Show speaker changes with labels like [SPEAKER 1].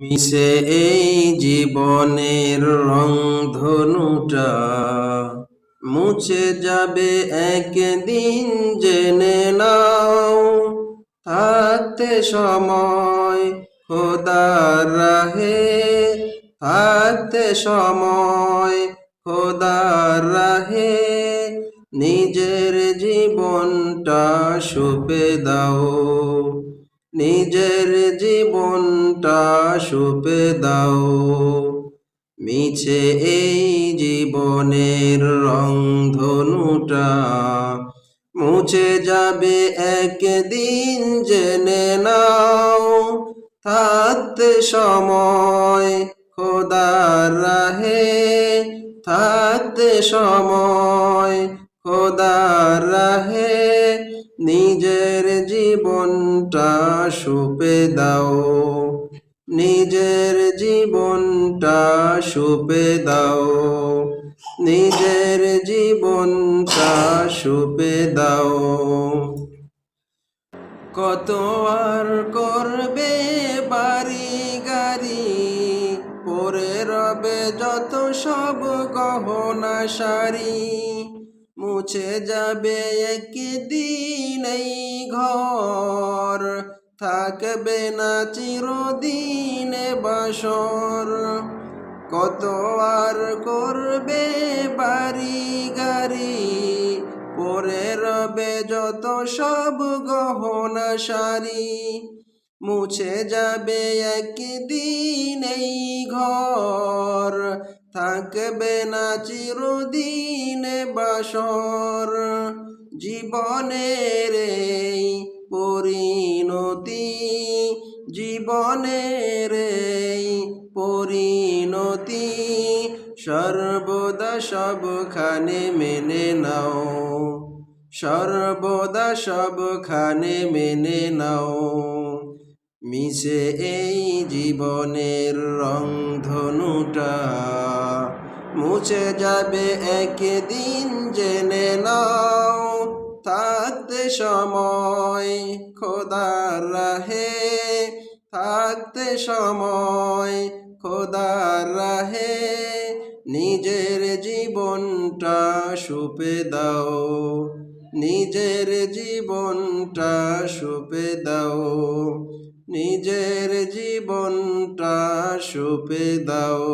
[SPEAKER 1] মিশে এই জীবনের রংধনুটা মুছে যাবে একদিন, জেনে নাও। থাকতে সময় খোদার রাহে, থাকতে সময় খোদার রাহে, নিজের জীবনটা সঁপে দাও, নিজের জীবনটা সঁপে দাও। মিছে এই জীবনের রংধনুটা মুছে যাবে একদিন, জেনে নাও। থাকতে সময় খোদার রাহে, থাকতে সময় খোদার রাহে, নিজের জীবনটা সঁপে দাও, নিজের জীবনটা সঁপে দাও, নিজের জীবনটা সঁপে দাও। কত আর করবে বাড়ি গাড়ি, পরে রবে যত সব গহনা শাড়ি, মুছে যাবে একদিন এই ঘর, থাকবে না চিরদিন বাসর। কত আর করবে বাড়ি গাড়ি, পরে রবে যত সব গহনা শাড়ি, মুছে যাবে একদিন এই ঘর, থাকবে না চিরদিন বাসর। জীবনের এই পরিণতি, জীবনের এই পরিণতি, সর্বদা সবখানে মেনে নাও, সর্বদা সবখানে মেনে নাও। মিশে এই জীবনের রংধনুটা মুছে যাবে একদিন, জেনে নাও। থাকতে সময় খোদার রাহে, থাকতে সময় খোদার রাহে, নিজের জীবনটা সঁপে দাও, নিজের জীবনটা সঁপে দাও, নিজের জীবনটা সঁপে দাও।